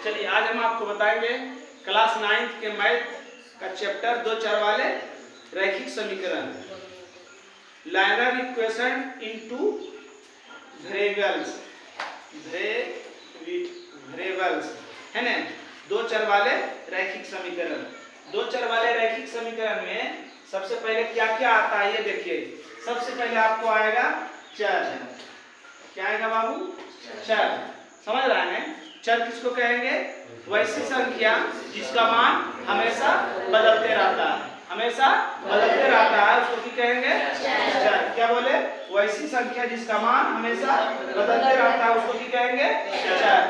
चलिए आज हम आपको बताएंगे क्लास 9th के मैथ का चैप्टर दो चर वाले रैखिक समीकरण, लाइनर इक्वेशन इनटू वेरिएबल्स है ना। दो चर वाले रैखिक समीकरण। दो चर वाले रैखिक समीकरण में सबसे पहले क्या क्या आता है ये देखिए। सबसे पहले आपको आएगा चर। क्या आएगा बाबू? चर। समझ रहे हैं? चर किसको कहेंगे? वैसी संख्या जिसका मान हमेशा बदलते रहता है, हमेशा बदलते रहता है, उसको क्या कहेंगे? चर। क्या बोले? वैसी संख्या जिसका मान हमेशा बदलते रहता है उसको क्या कहेंगे? चर।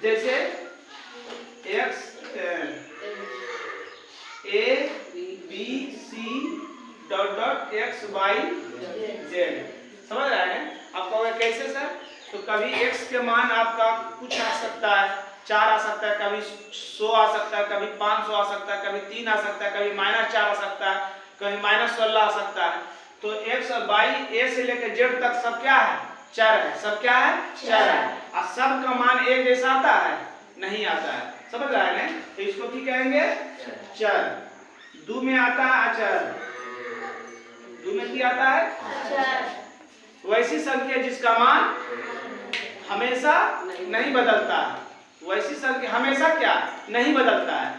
जैसे x a b c dot dot x y z। समझ रहे हैं? आप कहोगे कैसे सर? तो कभी x के मान आपका कुछ आ सकता है, 4 आ सकता है, कभी 100 आ सकता है, कभी 500 आ सकता है, कभी 3 आ सकता है, कभी -4 आ सकता है, कभी -16 आ सकता है। तो x और y a से लेकर z तक सब क्या है? चर है। सब क्या है? चर है। और सब का मान एक जैसा आता है? नहीं आता है। समझ रहे हैं? तो इसको क्या कहेंगे? चर। दो में आता है अचर। दो में क्या आता है? अचर। वैसी संख्या जिसका मान हमेशा नहीं बदलता है। वैसी संख्या हमेशा क्या नहीं बदलता है।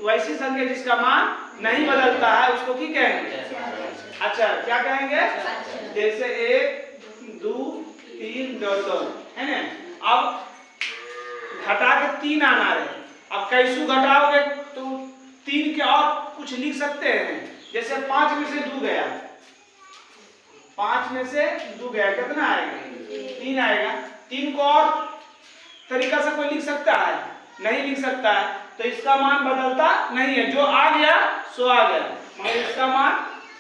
वैसी संख्या जिसका मान नहीं बदलता है उसको क्या कहेंगे? अचर। क्या कहेंगे? जैसे 1 2 3 2 है ना। अब घटा के 3 आना रहे। अब कैसे घटाओगे? तो 3 के और कुछ लिख सकते हैं। जैसे 5 में से 2 गया, 5 में से 2 गया, कितना आएगा? 3 आएगा। 3 को और तरीका से कोई लिख सकता है? नहीं लिख सकता है। तो इसका मान बदलता नहीं है। जो आ गया सो आ गया। मगर इसका मान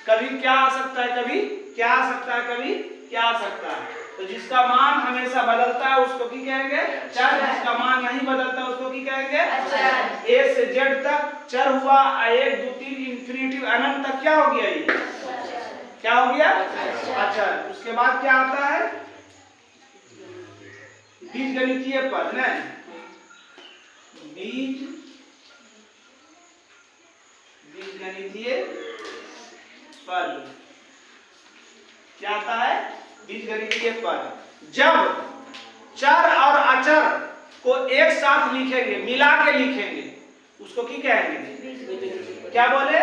कभी क्या आ सकता है, कभी क्या आ सकता है, कभी क्या आ सकता है। तो जिसका मान हमेशा बदलता है उसको क्या कहेंगे? चर। जिसका मान नहीं बदलता उसको क्या कहेंगे? अचर। a से z तक चर हुआ। 1 2 3 इंफिनिटी अनंत तक क्या हो गया? ये क्या हो गया? अचर। उसके बाद क्या आता है? बीजगणितीय पद ना। बीजगणितीय पद क्या आता है? बीजगणितीय पद। जब चर और अचर को एक साथ लिखेंगे, मिला के लिखेंगे, उसको क्या कहेंगे? क्या बोले?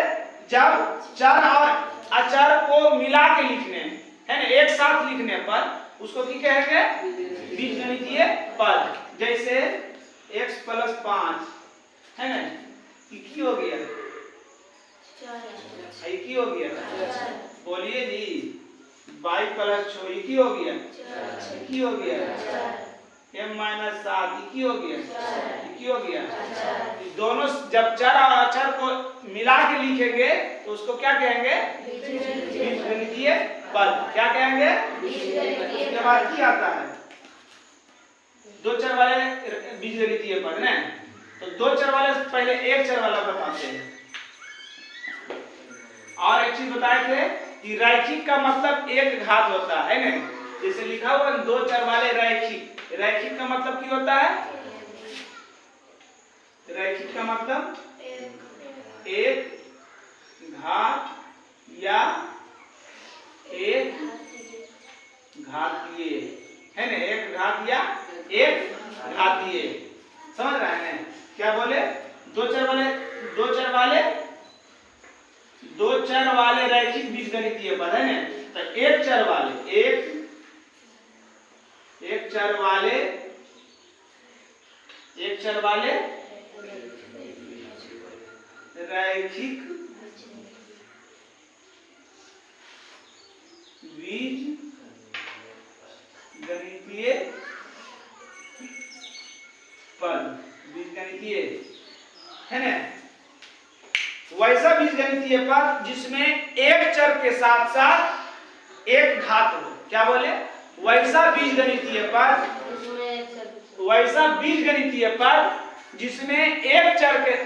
जब चर और अचर को मिला के लिखने है ना, एक साथ लिखने पर उसको क्या कहेंगे? बीजगणितीय पद। जैसे x + 5 है ना, की हो गया? की हो गया? बोलिए जी। y + 6 की हो गया? की हो गया? m - 7 की हो गया? की हो गया? दोनों जब चर और अचर को मिला के लिखेंगे तो उसको क्या कहेंगे? बीजगणितीय पद। क्या कहेंगे? इसके बाद क्या आता है? दो चर वाले बीजगणितीय पद ना। तो दो चर वाले पहले एक चर वाला बताते हैं। और एक चीज बताए थे कि रैखिक का मतलब एक घात होता है ना। जैसे लिखा हुआ दो चर वाले रैखिक। रैखिक का मतलब क्या होता है? रैखिक का मतलब एक घात या एक घातीय है ना। एक घात या एक घातीय। समझ रहे हैं? क्या बोले? दो चर वाले रैखिक बीजगणितीय पद है ना। तो एक चर वाले रैखिक बीजगणितीय पद। बीजगणितीय है ना। वैसा बीजगणितीय पद जिसमें एक चर के साथ साथ एक घात हो। क्या बोले? वैसा बीजगणितीय पद जिसमें एक चर है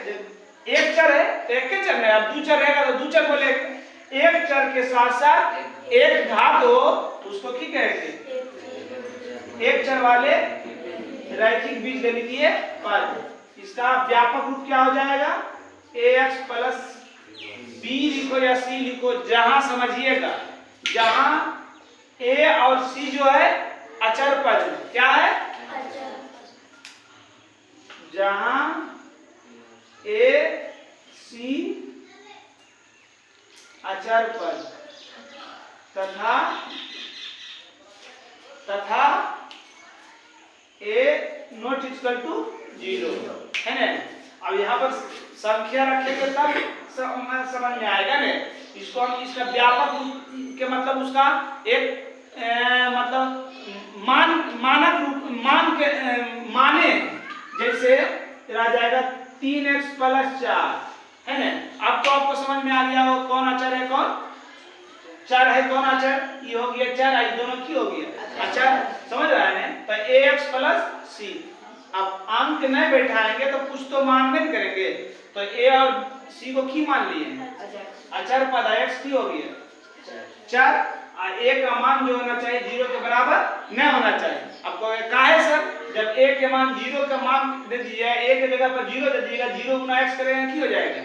तो एक के चर है। अब दो चर रहेगा तो दो चर बोलेंगे। एक चर के साथ साथ एक घात हो तो उसको क्या कहेंगे? एक चर वाले रैखिक बीजगणितीय पद। इसका व्यापक रूप क्या हो जाएगा? ax प्लस b लिखो या c लिखो, जहां समझिएगा जहां a और c जो है अचर पद है। क्या है? जहां a c अचर पद तथा a नॉट इक्वल टू 0 है ना। अब यहाँ पर संख्या रखेंगे तब समझ में आएगा ना। इसको हम इसका व्यापक रूप के मतलब उसका एक मतलब मानक रूप मान के माने, जैसे आ जाएगा 3x प्लस 4 है ना। अब तो आपको समझ में आ गया हो कौन अचर है कौन चर है। कौन अचर? ये हो गया चर, ये दोनों की हो गया अचर। समझ रहा है ना। तो ax प्लस c। अब अंक नहीं बैठाएंगे तो कुछ तो मान में करेंगे। तो a और c को की मान लिए अचर पद, x की हो गया चर। a का मान जो होना चाहिए 0 के बराबर नहीं होना चाहिए। आपको कहा है सर जब a के मान 0 का मान दे दिया, a के जगह पर 0 दे दिएगा, 0 गुना x करेंगे की हो जाएगा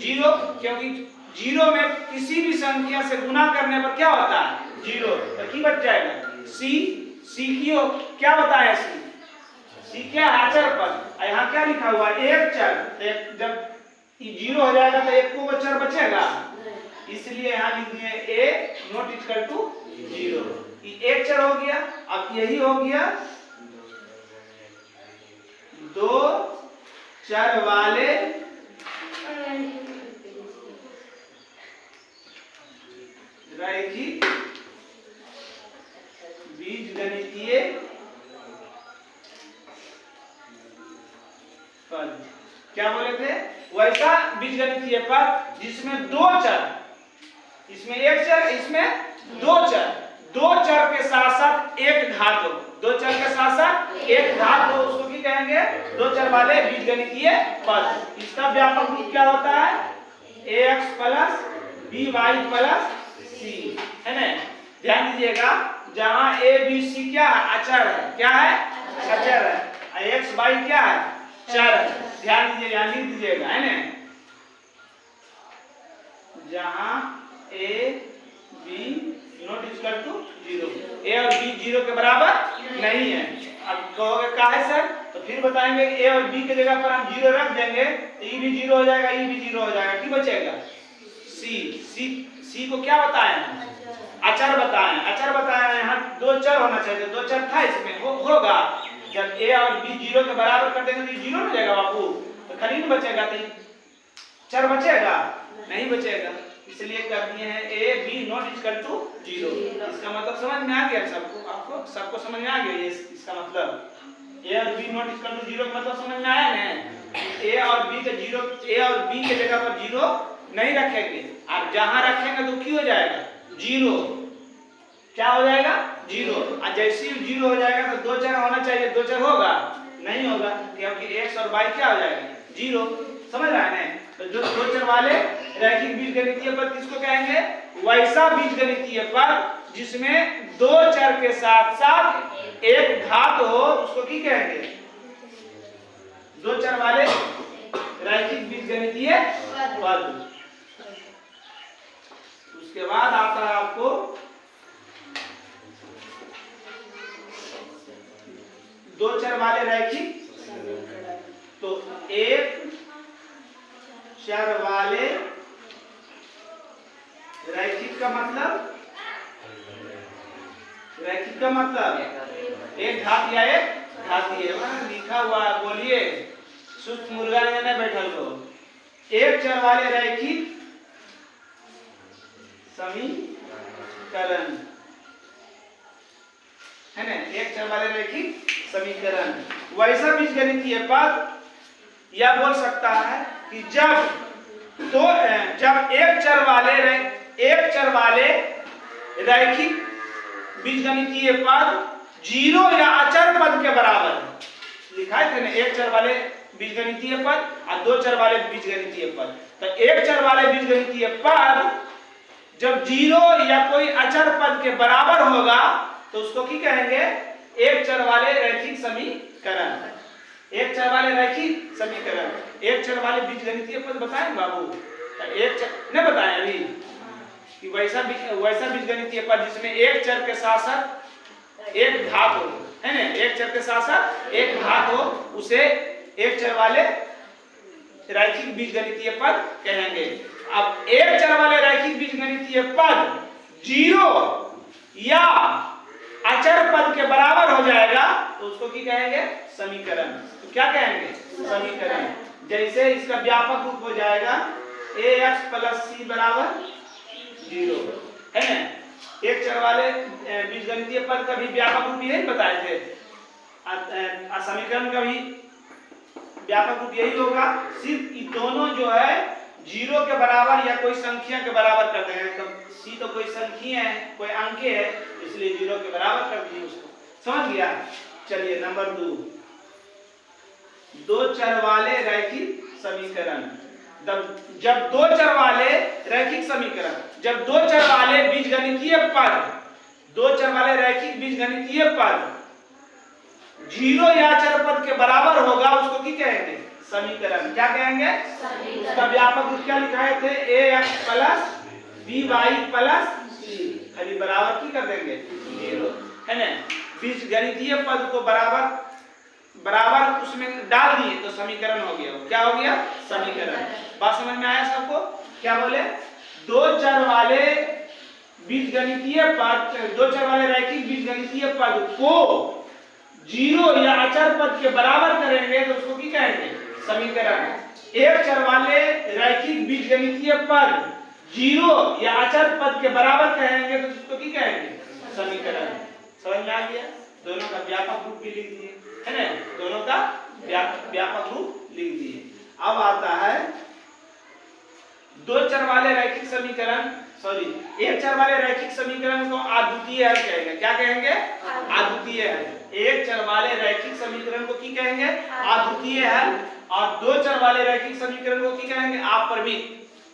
0, क्योंकि 0 में किसी भी संख्या से गुना करने पर क्या होता है 0, तो की बच जाएगा c की हो। क्या बताया c क्या अचर पद। यहाँ क्या लिखा हुआ एक चर, जब 0 हो जाएगा तो एक को चर बचेगा, इसलिए यहाँ लिख दिए a नॉट इक्वल टू 0। ये एक चर हो गया। अब यही हो गया दो चर वाले रैखिक बीजगणितीय पद। क्या बोले थे? वैसा बीजगणितीय पद जिसमें दो चर, इसमें एक चर इसमें दो चर, दो चर के साथ साथ एक घात हो, दो चर के साथ साथ एक घात हो, उसको भी कहेंगे दो चर वाले बीजगणितीय पद। इसका व्यापक रूप क्या होता है? ax plus by plus c है ना। ध्यान दीजिएगा जहां a b c क्या है अचर है। क्या है? अचर है। x y क्या है? चर है। ध्यान दीजिएगा, लिख दीजिएगा है ना। जहां a b not equal to 0, a और b 0 के बराबर नहीं है। अब कहोगे क्या है सर, तो फिर बताएंगे a और b के जगह पर हम 0 रख देंगे तो e भी 0 हो जाएगा, e भी 0 हो जाएगा, की बचेगा c को क्या बताए हैं? अचर बताए। अचर बताए यहाँ दो चर होना चाहिए, दो चर था इसमें होगा। जब a और b 0 के बराबर कर देंगे तो 0 हो जाएगा बापू, तो खाली नहीं बचेगा, तो चर बचेगा नहीं बचेगा, इसलिए कर दिए हैं a b not equal to 0। इसका मतलब समझ में आ गया सबको? आपको सबको समझ में आ गया ये इसका मतलब? a और b नॉट इक्वल टू 0 का मतलब समझ में आया ना। a और b के जगह पर 0 नहीं रखेंगे, और जहां रखेंगे तो क्या हो जाएगा 0। क्या हो जाएगा 0। और जैसे ही 0 हो जाएगा तो दो चर होना चाहिए, दो चर होगा नहीं होगा, क्योंकि x और y क्या हो जाएगा 0। समझ रहा है ना। तो जो दो चर वाले रैखिक बीजगणितीय पद किसको कहेंगे? वैसा बीजगणितीय पद जिसमें दो चर के साथ साथ एक घात हो, उसको की कहेंगे? दो चर वाले रैखिक बीजगणितीय पद। उसके बाद आता है आपको दो चर वाले रैखिक। तो एक चर वाले रैखिक का मतलब, रैखिक का मतलब एक घात या एक घातीय लिखा हुआ है, बोलिए सुस्त मुर्गा ने बैठल को। एक चर वाले रैखिक समीकरण है ना, एक चर वाले रैखिक समीकरण। वैसा बीजगणितीय पद यह बोल सकता है कि जब एक चर वाले रैखिक बीजगणितीय पद 0 या अचर पद के बराबर है। लिखा है ना एक चर वाले बीजगणितीय पद और दो चर वाले बीजगणितीय पद। तो एक चर वाले बीजगणितीय पद जब 0 या कोई अचर पद के बराबर होगा तो उसको की कहेंगे? एक चर वाले रैखिक समीकरण, एक चर वाले रैखिक समीकरण, एक चर वाले बीजगणितीय पद बताएं बाबू? एक चर नहीं बताएं अभी कि वैसा बीजगणितीय पद जिसमें एक चर के साथ साथ एक घात हो, है ना, एक चर के साथ साथ एक घात हो, उसे एक चर वाले रैखिक बीजगणितीय पद कहेंगे। अब एक चर वाले रैखिक बीजगणितीय पद जीरो या अचर पद के बराबर हो जाएगा तो उसको क्या कहेंगे? समीकरण। तो क्या कहेंगे? समीकरण। जैसे इसका व्यापक रूप हो जाएगा ax + c बराबर 0, है ना। एक चर वाले बीजगणितीय पद का भी व्यापक रूप यही बताए थे, समीकरण का भी व्यापक रूप यही होगा। सिर्फ ये दोनों जो है 0 के बराबर या कोई संख्या के बराबर कर देंगे। तो c तो कोई संख्या है, कोई अंक है, इसलिए 0 के बराबर कर दीजिए उसको। समझ गया? चलिए नंबर 2, दो चर वाले रैखिक समीकरण। जब दो चर वाले रैखिक समीकरण, जब दो चर वाले बीजगणितीय पद, दो चर वाले रैखिक बीजगणितीय पद 0 या अचर पद के बराबर होगा उसको क्या कहेंगे? समीकरण। क्या कहेंगे? उसका व्यापक रूप क्या लिखाए थे? ax + by + c, खाली बराबर की कर देंगे 0, है ना। बीजगणितीय पद को बराबर बराबर उसमें डाल दिए तो समीकरण हो गया। क्या हो गया? समीकरण। बात समझ में आया सबको? क्या बोले? दो चर वाले बीजगणितीय पद, दो चर वाले रैखिक बीजगणितीय पद को 0 या अचर पद के बराबर करेंगे तो उसको क्या कहेंगे? समीकरण। एक चर वाले रैखिक बीजगणितीय पद 0 या अचर पद के बराबर कहेंगे तो उसको क्या कहेंगे? समीकरण। समझ में आ गया? दोनों का व्यापक रूप भी लिख दिए, है ना, दोनों का व्यापक रूप लिख दिए। अब आता है दो चर वाले रैखिक समीकरण, सॉरी एक चर वाले रैखिक समीकरण को अद्वितीय हल कहेंगे। क्या कहेंगे? अद्वितीय हल। एक चर वाले रैखिक समीकरण को क्या कहेंगे? अद्वितीय हल। और दो चर वाले रैखिक समीकरण को क्या कहेंगे? अपरिमित,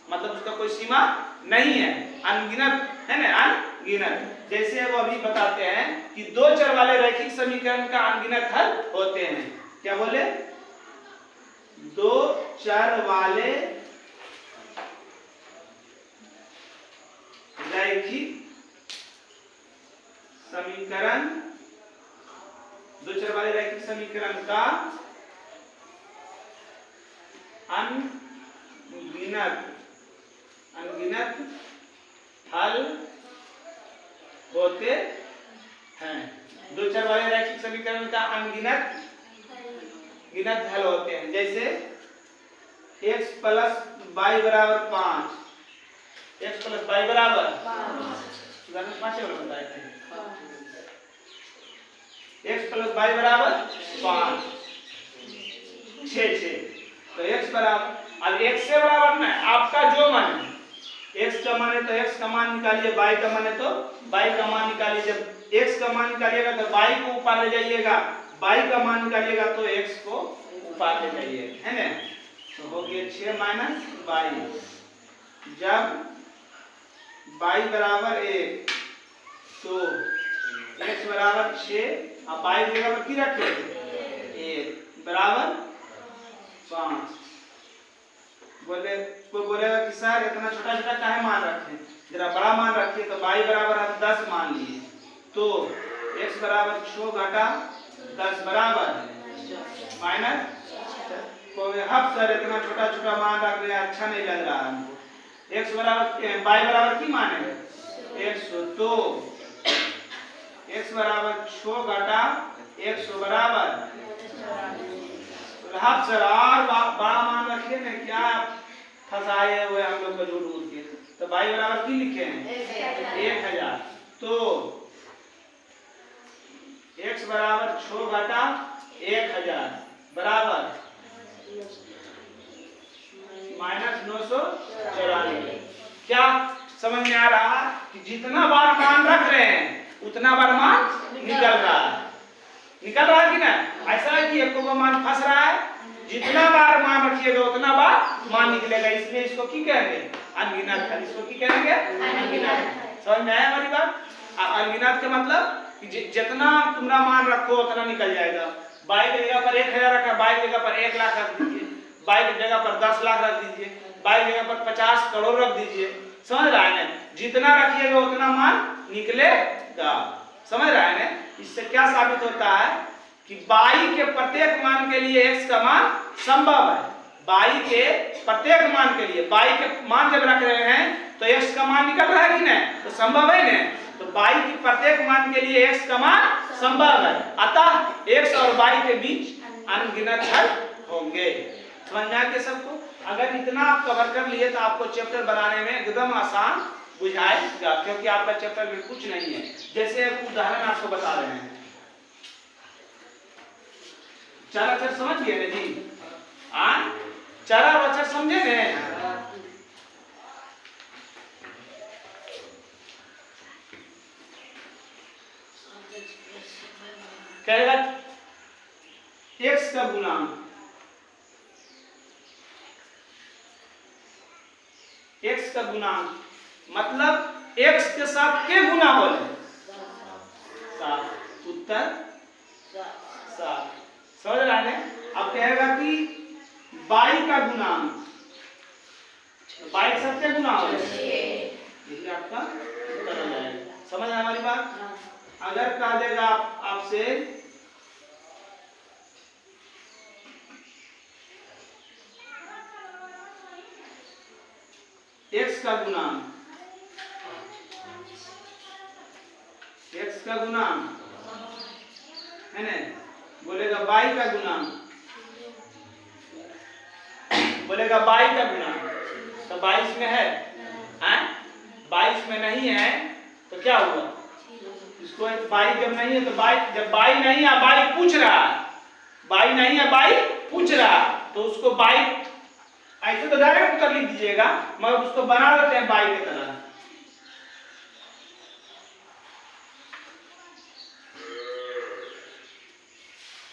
मतलब उसका कोई सीमा नहीं है, अनगिनत, है ना, अनगिनत। जैसे वो अभी बताते हैं कि दो चर वाले रैखिक समीकरण का अनगिनत हल होते हैं। क्या बोले? दो चर वाले रैखिक समीकरण, दो चर वाले रैखिक समीकरण का अनगिनत हल होते हैं। दो चर वाले रैखिक समीकरण का अनगिनत हल होते हैं। जैसे x + y = 5, x + y = 5 बताए थे। x + y = 5, 6, तो x बराबर, अब x से बराबर ना आपका जो मान है, x का मान है तो x का मान निकालिए, y का मान है तो y का मान निकालिए। जब x का मान निकालिएगा तो y को ऊपर ले जाइएगा, y का मान निकालिएगा तो x को ऊपर ले जाइए, है ना। तो हो गया 6 - y। जब y = 1 तो x = 6 और y जगह पर की रखे 1 = 5। बोले कोई बोलेगा कि सर इतना छोटा छोटा काहे मान रखे, जरा बड़ा मान रखिए। तो y = 10 मान लिए तो x = 6 - 10 - कोई अब सर इतना छोटा छोटा मान रख रहे हैं, अच्छा नहीं लग रहा हमको। x बराबर y बराबर की मान है 100, तो x = 6 - 100 बराबर आप सर और बड़ा मान रखिए ना, क्या फंसाए हुए हम लोग को झूठ के। तो y बराबर की लिखे हैं 1000, तो x = 6 - 1000 बराबर -994। क्या समझ में आ रहा कि जितना बार मान रख रहे हैं उतना बार मान निकल रहा है, कि ना? ऐसा है कि एक मान फंस रहा है, जितना बार मान रखिएगा उतना बार मान निकलेगा, इसलिए इसको की कहेंगे? अनगिनत हल। इसको की कहेंगे? अनगिनत। समझ में आया हमारी बात? अनगिनत का मतलब कि जितना तुम्हारा मान रखो उतना निकल जाएगा। बाई की जगह पर 1000 रखा, बाई की जगह पर 1 लाख रख दीजिए, बाई की जगह पर 10 लाख रख दीजिए, बाई की जगह पर 50 करोड़ रख दीजिए। समझ रहा है ना? जितना रखिएगा उतना मान निकलेगा। समझ रहा है ना? इससे क्या साबित होता है कि बाई के प्रत्येक मान के लिए x का मान संभव है। बाई के प्रत्येक मान के लिए, बाई के मान जब रख रहे हैं तो x का मान निकल रहा है कि नहीं? तो संभव है ना? तो बाई की प्रत्येक मान के लिए x का मान संभव है, अतः x और बाई के बीच अनगिनत हल होंगे। समझ में आ गया सबको? अगर इतना आप कवर कर लिए तो आपको चैप्टर बनाने में एकदम आसान बुझाएगा, क्योंकि आपका चैप्टर में कुछ नहीं है। जैसे उदाहरण आपको बता रहे हैं, 4 अक्षर समझ गए ना जी? 4 अक्षर समझे ना? कहेगा x का गुणांक, x का गुणांक मतलब x के साथ के गुना बोले 7, उत्तर 7। समझ रहा है? अब कहेगा कि बाई का गुणांक, बाई के साथ क्या गुना होगा? यही आपका उत्तर हो जाएगा। समझ आए हमारी बात? अगर कह देगा आपसे x का गुणांक, x का गुणांक है ना, बोलेगा बाई का गुणांक, बोलेगा बाई का गुणांक, तो 22 में है, 22 में नहीं है तो क्या हुआ? इसको बाई जब नहीं है तो बाई, जब बाई नहीं है बाई पूछ रहा है, बाई नहीं है बाई पूछ रहा, तो उसको बाई ऐसे तो डायरेक्ट उत्तर लिख दीजिएगा, मगर उसको बना देते हैं बाई की तरह।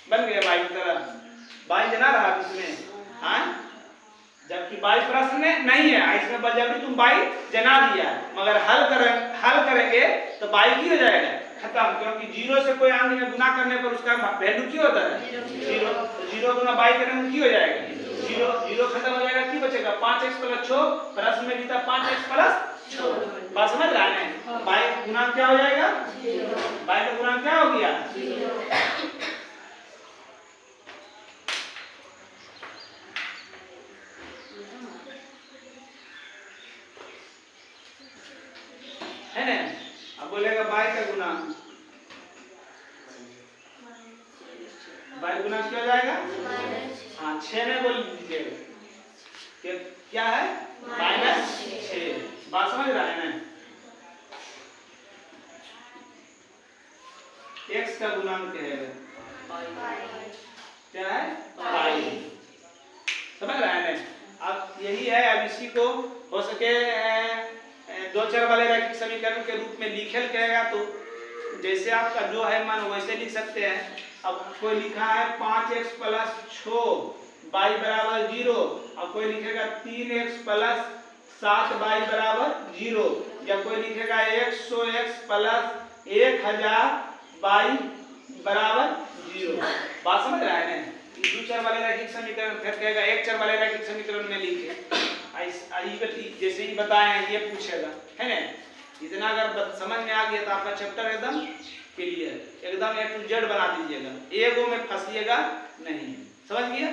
बन गया बाई की तरह, बाई जना रहा इसमें, जबकि बाई प्रश्न में नहीं है, इसमें बजबरी तुम बाई जना दिया, मगर हल करेंगे तो बाई की हो जाएगा खत्म, क्योंकि 0 से कोई अंक में गुना करने पर उसका वैल्यू क्या होता है? 0। तो 0 गुना बाई करेंगे की हो जाएगा? 0 खत्म हो जाएगा, की बचेगा? 5x + 6, प्रश्न में लिखा 5x + 6। बात समझ रहा है? बाई का गुणांक क्या हो जाएगा? बाई का गुणांक क्या हो गया? है ना? अब बोलेगा बाई का गुणांक, बाई गुणांक क्या हो जाएगा? 6 में बोल दीजिएगा क्या है? -6। बात समझ रहा है ना? x का गुणांक क्या है? क्या है? बाई। समझ रहा है ना? अब यही है, अब इसी को हो सके 2 चर वाले रैखिक समीकरण के रूप में लिखेल कहेगा तो जैसे आपका जो है मन वैसे लिख सकते हैं। अब कोई लिखा है 5x + 6 बाई बराबर 0, अब कोई लिखेगा 3x + 7 बाई बराबर 0, या कोई लिखेगा 100x + 1000 बाई बराबर 0। बात समझ रहा है ना? 2 चर वाले रैखिक समीकरण, फिर कहेगा 1 चर वाले रैखिक समीकरण में लिखे, जैसे ही बताए ये पूछेगा, है ना? इतना अगर समझ में आ गया तो आपका चैप्टर एकदम क्लियर, एकदम A to Z बना दीजिएगा, एगो में फंसिएगा नहीं। समझ गया?